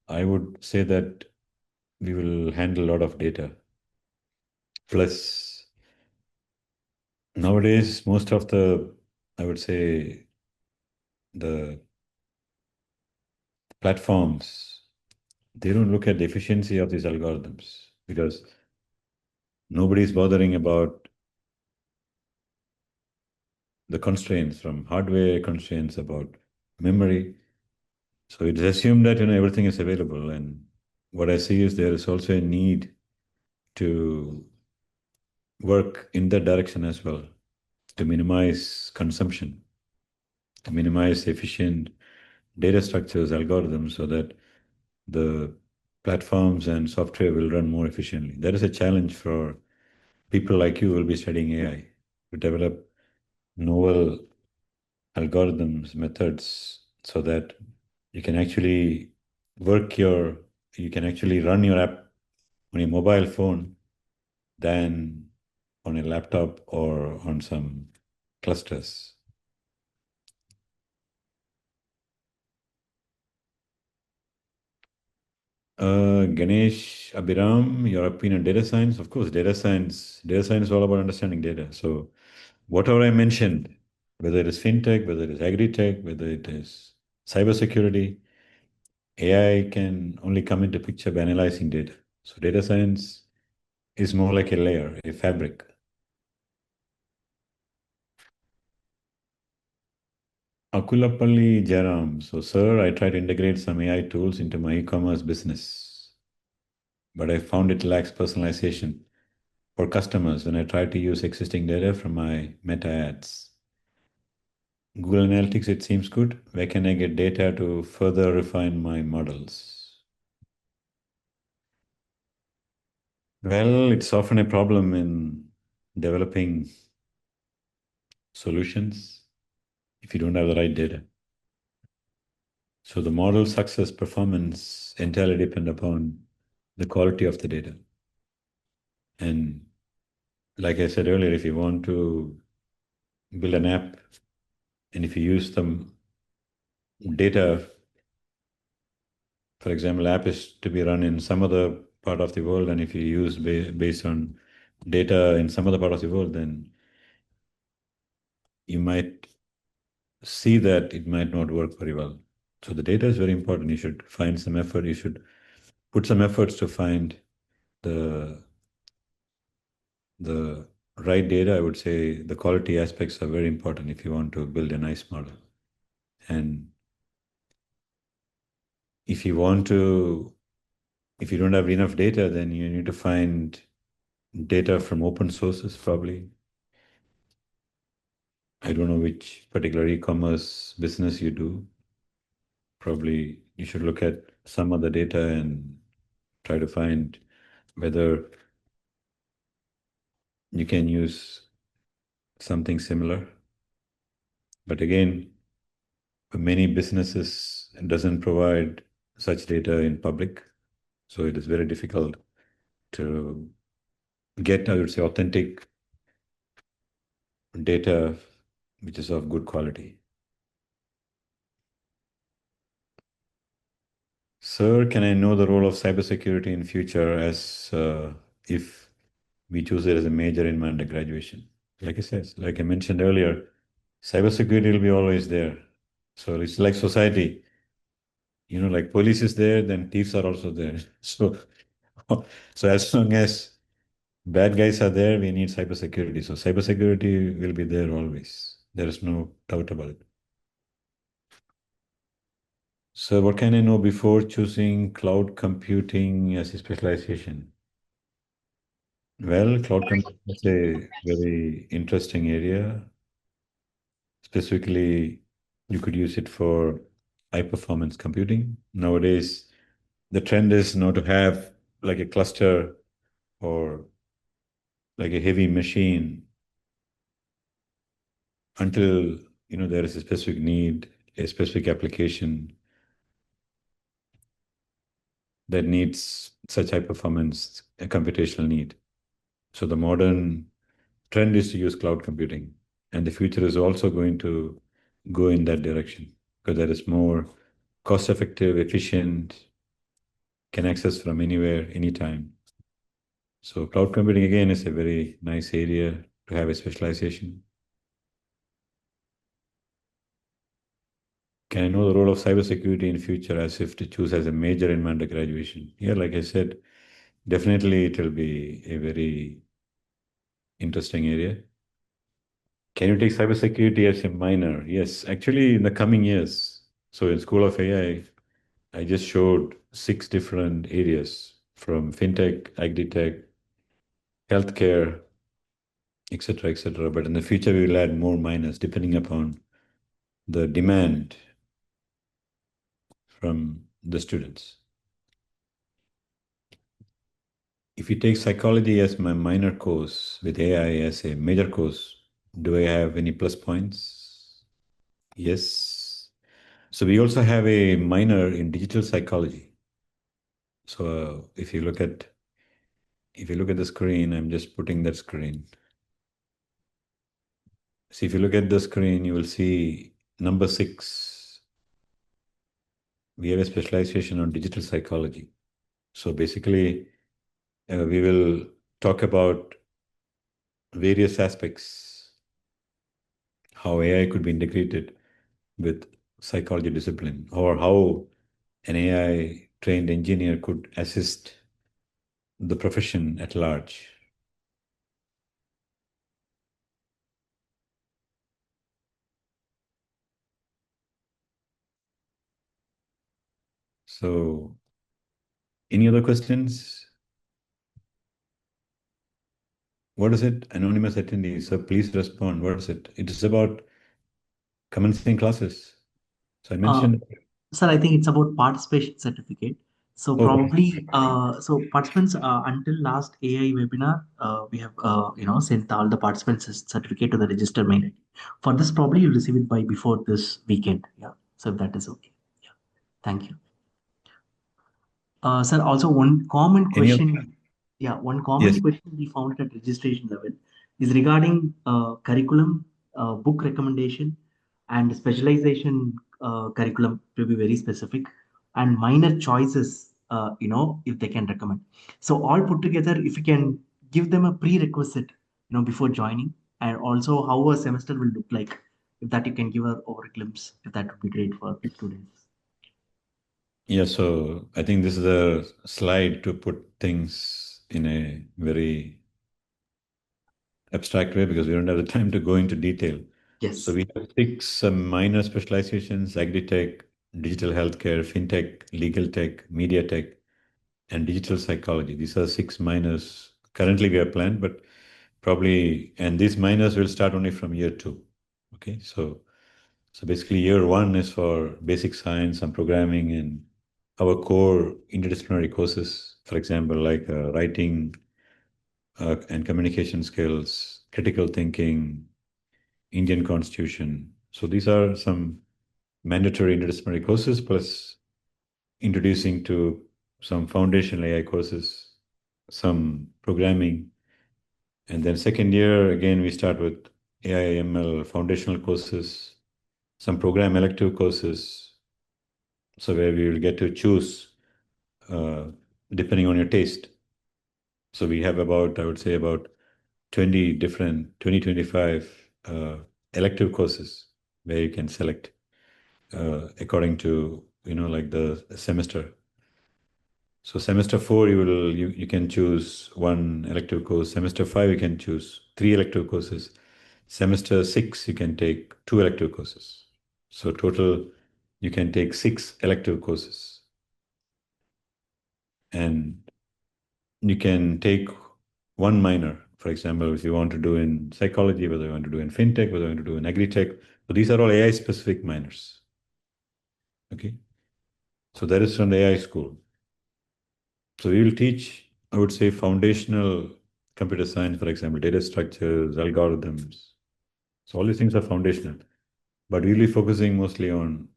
I would say that we will handle a lot of data. Plus, nowadays, most of I would say, the platforms, they don't look at the efficiency of these algorithms because nobody's bothering about the constraints from hardware, constraints about memory. So it's assumed that everything is available. And what I see is there is also a need to work in that direction as well, to minimize consumption, to minimize efficient data structures, algorithms, so that the platforms and software will run more efficiently. That is a challenge for people like you who will be studying AI to develop novel algorithms, methods, so that you can actually you can actually run your app on a mobile phone than on a laptop or on some clusters. Ganesh Abhiram, your opinion on data science? Of course, data science is all about understanding data. So whatever I mentioned, whether it is fintech, whether it is agri-tech, whether it is cybersecurity, AI can only come into picture by analyzing data. So data science is more like a layer, a fabric. Akulapalli Jaram. So, sir, I try to integrate some AI tools into my e-commerce business, but I found it lacks personalization for customers when I try to use existing data from my meta ads. Google Analytics, it seems good. Where can I get data to further refine my models? Well, it's often a problem in developing solutions if you don't have the right data. So the model success performance entirely depend upon the quality of the data. And like I said earlier, if you want to build an app and if you use some data, for example, app is to be run in some other part of the world, and if you use based on data in some other part of the world, then you might see that it might not work very well. So the data is very important. You should find some effort. You should put some efforts to find the the right data. I would say the quality aspects are very important if you want to build a nice model. And if you want to, if you don't have enough data, then you need to find data from open sources, probably. I don't know which particular e-commerce business you do. Probably you should look at some of the data and try to find whether you can use something similar. But again, many businesses doesn't provide such data in public, so it is very difficult to get, I would say, authentic data which is of good quality. Sir, can I know the role of cybersecurity in future as if we choose it as a major in my undergraduation? Like I said, like I mentioned earlier, cybersecurity will be always there. So it's like society, like police is there, then thieves are also there. So, so as long as bad guys are there, we need cybersecurity. So cybersecurity will be there always. There is no doubt about it. So what can I know before choosing cloud computing as a specialization? Well, cloud computing is a very interesting area. Specifically, you could use it for high performance computing. Nowadays, the trend is now to have like a cluster or like a heavy machine until there is a specific need, a specific application that needs such high performance computational need. So the modern trend is to use cloud computing, and the future is also going to go in that direction because that is more cost effective, efficient, can access from anywhere, anytime. So cloud computing again is a very nice area to have a specialization. Can I know the role of cybersecurity in future as if to choose as a major in my undergraduation? Yeah, like I said, definitely it will be a very interesting area. Can you take cybersecurity as a minor? Yes, actually, in the coming years. So in School of AI, I just showed 6 different areas from fintech, agri-tech, healthcare, etc., etc. But in the future, we will add more minors depending upon the demand from the students. If you take psychology as my minor course with AI as a major course, do I have any plus points? Yes. So we also have a minor in digital psychology. So if you look at the screen, I'm just putting that screen. See, if you look at the screen, you will see number 6. We have a specialization on digital psychology. So basically, we will talk about various aspects, how AI could be integrated with psychology discipline, or how an AI trained engineer could assist the profession at large. So, any other questions? What is it, anonymous attendee? So please respond. What is it? It is about commencing classes. So I Uh, mentioned, Sir, I think it's about participation certificate. So oh, probably, so participants until last AI webinar, we have sent all the participants certificate to the register mail ID. For this, probably you'll receive it by before this weekend. Yeah. So if that is okay. Yeah. Thank you. Sir, also one common any of, question, yeah, one common yes, question we found at registration level is regarding curriculum, book recommendation, and specialization curriculum to be very specific, and minor choices, if they can recommend. So all put together, if you can give them a prerequisite, before joining, and also how a semester will look like, if that you can give a over a glimpse, if that would be great for students. yeah. So I think this is a slide to put things in a very abstract way because we don't have the time to go into detail. So Yes. we have six minor specializations: agri-tech, digital healthcare, fintech, legal tech, media tech, and digital psychology. These are six minors. Currently, we are planned, but probably, and these minors will start only from year two. Okay, so basically, year one is for basic science and programming and our core interdisciplinary courses, for example, like writing and communication skills, critical thinking, Indian Constitution. So these are some mandatory interdisciplinary courses plus introducing to some foundational AI courses, some programming. And then second year, again, we start with AI ML foundational courses, some program elective courses. So where we will get to choose uh, depending on your taste. So we have about, I would say, about 20 different, 25 elective courses where you can select according to, like the semester. So semester four, you can choose one elective course. Semester five, you can choose three elective courses. Semester six, you can take two elective courses. So total, you can take six elective courses, and you can take one minor. For example, if you want to do in psychology, whether you want to do in fintech, whether you want to do in agri-tech. So these are all AI specific minors. Okay. So that is from the AI school. So we will teach, I would say, foundational computer science, for example, data structures, algorithms. So all these things are foundational, but really focusing mostly on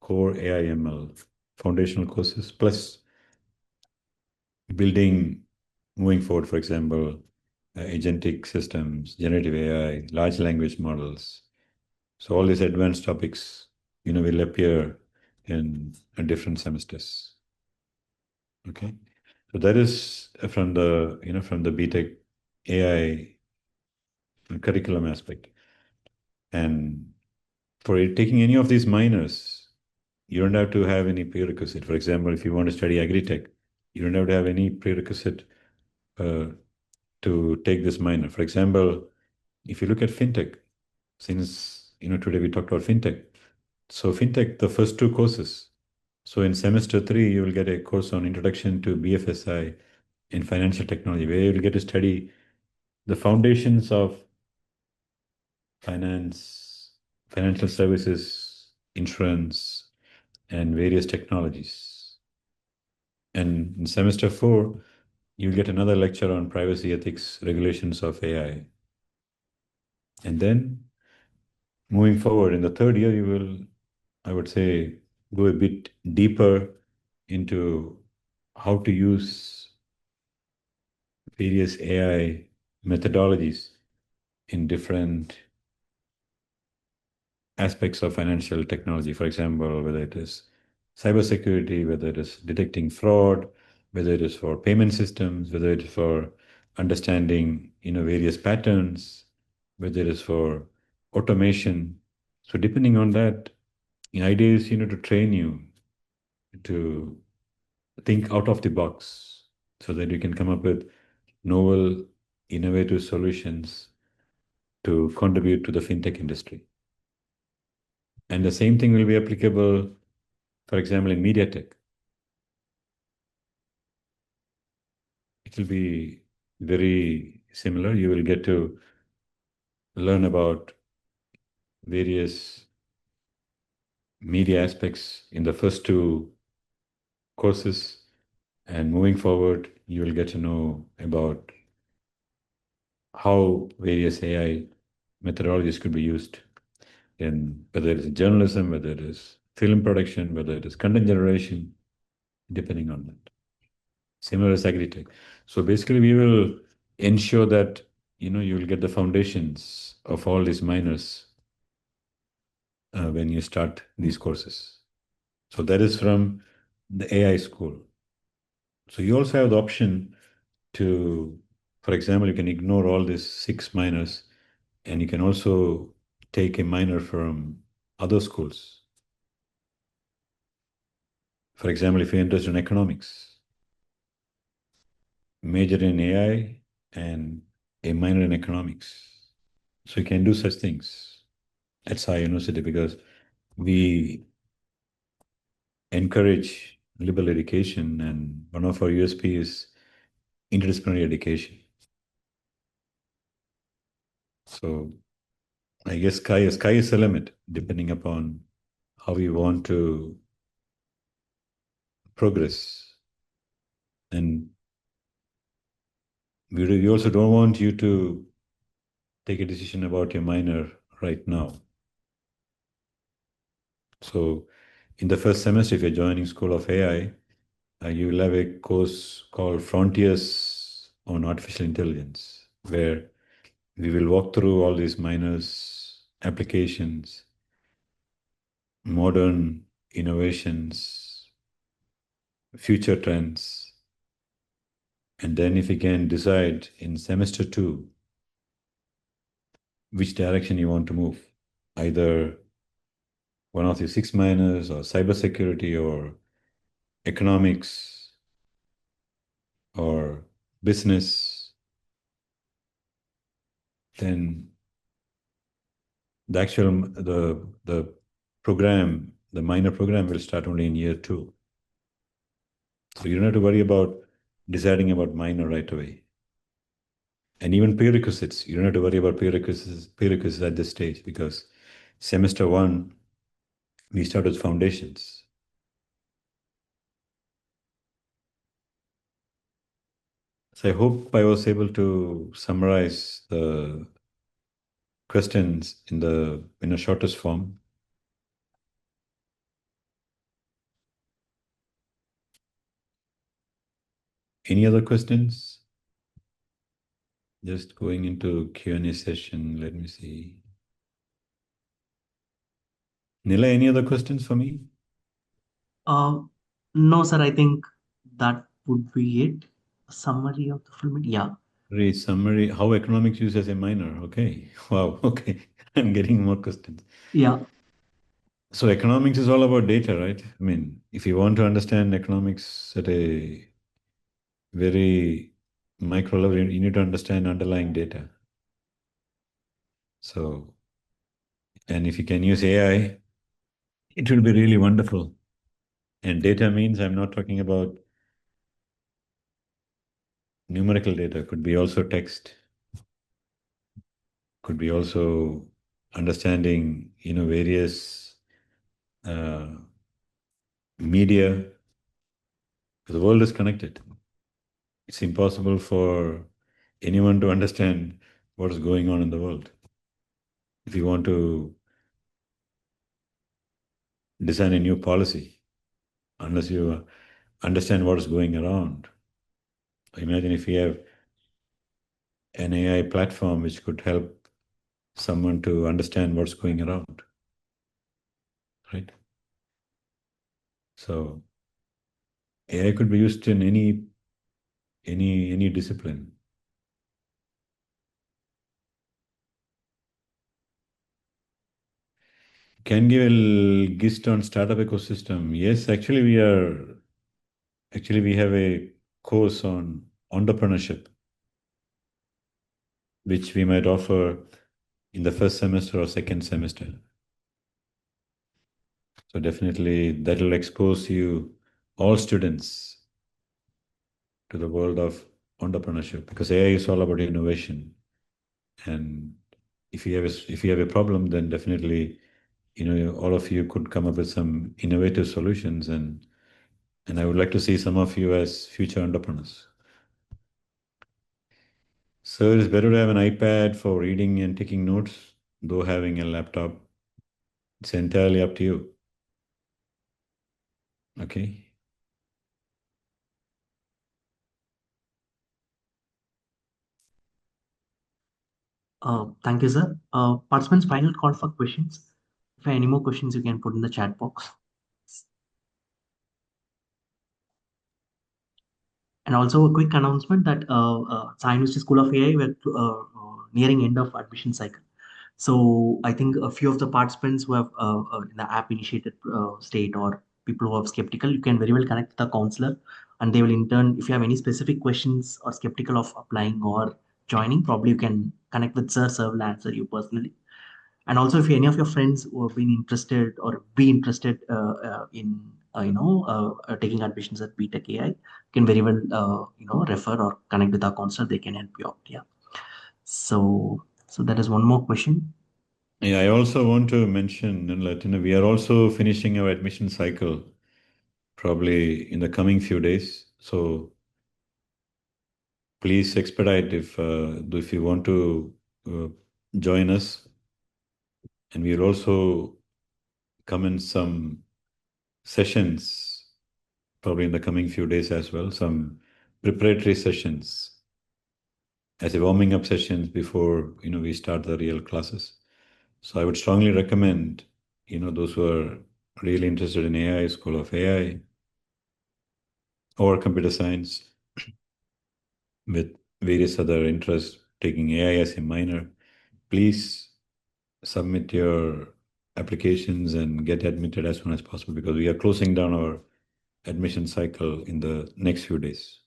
core AI ML foundational courses, plus building moving forward, for example, agentic systems, generative AI, large language models. So all these advanced topics, will appear in different semesters. Okay. So that is from the BTech AI curriculum aspect. And for taking any of these minors, you don't have to have any prerequisite. For example, if you want to study agri-tech, you don't have to have any prerequisite uh, to take this minor. For example, if you look at fintech, since today we talked about fintech. So fintech, the first two courses. So in semester three, you will get a course on Introduction to BFSI in Financial Technology, where you'll get to study the foundations of finance, financial services, insurance, and various technologies. And in semester four, you'll get another lecture on privacy ethics, regulations of AI. And then moving forward in the third year, you will, I would say, go a bit deeper into how to use various AI methodologies in different aspects of financial technology. For example, whether it is cybersecurity, whether it is detecting fraud, whether it is for payment systems, whether it is for understanding, various patterns, whether it is for automation. So depending on that, the idea is, to train you to think out of the box so that you can come up with novel, innovative solutions to contribute to the fintech industry. And the same thing will be applicable, for example, in media tech. It will be very similar. You will get to learn about various media aspects in the first two courses, and moving forward, you will get to know about how various AI methodologies could be used in whether it is journalism, whether it is film production, whether it is content generation, depending on that. Similar as agri-tech. So basically, we will ensure that you will get the foundations of all these minors when you start these courses. So that is from the AI school. So you also have the option to, for example, you can ignore all these 6 minors and you can also take a minor from other schools. For example, if you're interested in economics, major in AI and a minor in economics. So you can do such things at Sai University because we encourage liberal education, and one of our USP is interdisciplinary education. So I guess sky is the limit, depending upon how we want to progress. And we also don't want you to take a decision about your minor right now. So in the first semester, if you're joining School of AI, you will have a course called Frontiers on Artificial Intelligence, where we will walk through all these minors, applications, modern innovations, future trends. And then if you can decide in semester 2 which direction you want to move, either one of the 6 minors or cybersecurity or economics or business, then the program, the minor program will start only in year 2. So you don't have to worry about deciding about minor right away. And even prerequisites, you don't have to worry about prerequisites at this stage because semester 1, we start with foundations. So I hope I was able to summarize the questions in a shortest form. Any other questions? Just going into Q&A session. Let me see. Nila, any other questions for me? Uh, no, sir, I think that would be it. A summary of the film. Yeah. Read summary, how economics used as a minor. Okay. Wow. Okay. I'm getting more questions. Yeah. So economics is all about data, right? I mean, if you want to understand economics at a very micro level, you need to understand underlying data. So, and if you can use AI, it will be really wonderful. And data means I'm not talking about numerical data, could be also text, could be also understanding, various uh, media. The world is connected. It's impossible for anyone to understand what is going on in the world. If you want to design a new policy, unless you understand what is going around. Imagine if you have an AI platform which could help someone to understand what's going around, right? So AI could be used in any any discipline. Can give a gist on startup ecosystem. Yes, actually we have a course on entrepreneurship, which we might offer in the first semester or second semester. So definitely that will expose you, all students, to the world of entrepreneurship, because AI is all about innovation. And if you have a problem, then definitely, all of you could come up with some innovative solutions, and I would like to see some of you as future entrepreneurs. So it is better to have an iPad for reading and taking notes, though having a laptop. It's entirely up to you. Okay. Thank you, sir. Participants, final call for questions. If you have any more questions, you can put in the chat box. And also a quick announcement that Sai University School of AI, we're nearing end of admission cycle. So I think a few of the participants who have in the app initiated state or people who are skeptical, you can very well connect with the counselor, and they will in turn, if you have any specific questions or skeptical of applying or joining, probably you can connect with sir. Sir will answer you personally. And also, if any of your friends who have been interested or be interested in taking admissions at BTech AI, can very well refer or connect with our counselor. They can help you out. Yeah. So that is one more question. Yeah, I also want to mention and let you know we are also finishing our admission cycle probably in the coming few days. So please expedite if you want to uh, join us, and we'll also come in some sessions probably in the coming few days as well, some preparatory sessions as a warming up sessions before we start the real classes. So I would strongly recommend those who are really interested in AI, School of AI, or computer science with various other interests, taking AI as a minor, please submit your applications and get admitted as soon as possible, because we are closing down our admission cycle in the next few days.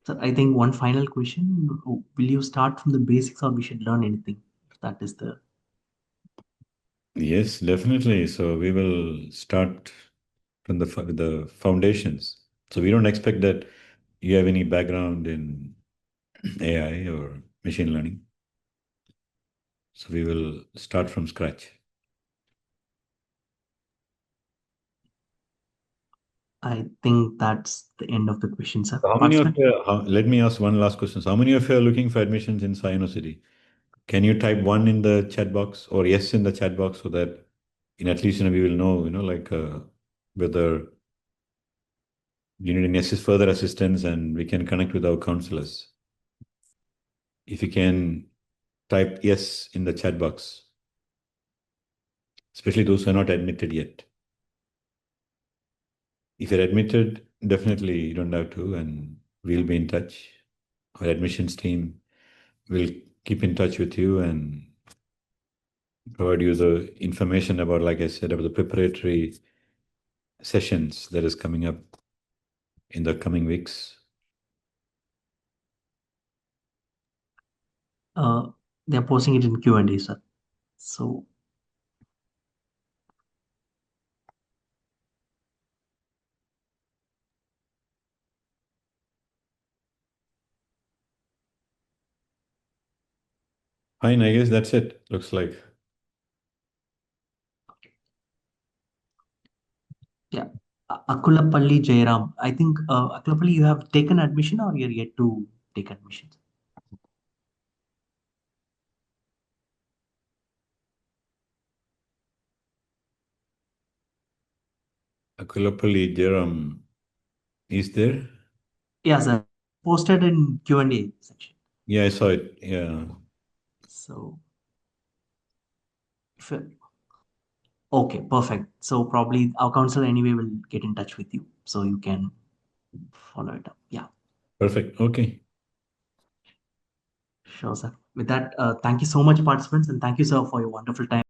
So I think one final question: will you start from the basics, or we should learn anything? That is the Yes, definitely. So we will start from the foundations. So we don't expect that you have any background in AI or machine learning. So we will start from scratch. I think that's the end of the question, sir. So how many of Participant. you, let me ask one last question. So how many of you are looking for admissions in Sai University? Can you type one in the chat box or yes in the chat box, so that in at least we will know, like whether you need any further assistance, and we can connect with our counselors. If you can type yes in the chat box, especially those who are not admitted yet. If you're admitted, definitely you don't have to, and we'll be in touch. Our admissions team will keep in touch with you and provide you the information about, like I said, about the preparatory sessions that is coming up in the coming weeks. Uh, they're posting it in Q&A, sir. So Fine, I guess that's it. Looks like. yeah, Akulapalli Jairam. I think Akulapalli, you have taken admission or you're yet to take admission? Akulapalli Jaram is there? Yeah, sir. Posted in Q&A section. Yeah, I saw it. Yeah. So if you- Okay, perfect. So probably our counselor anyway will get in touch with you so you can follow it up. Yeah, Perfect. Okay. sure, sir. With that, thank you so much, participants, and thank you, sir, for your wonderful time.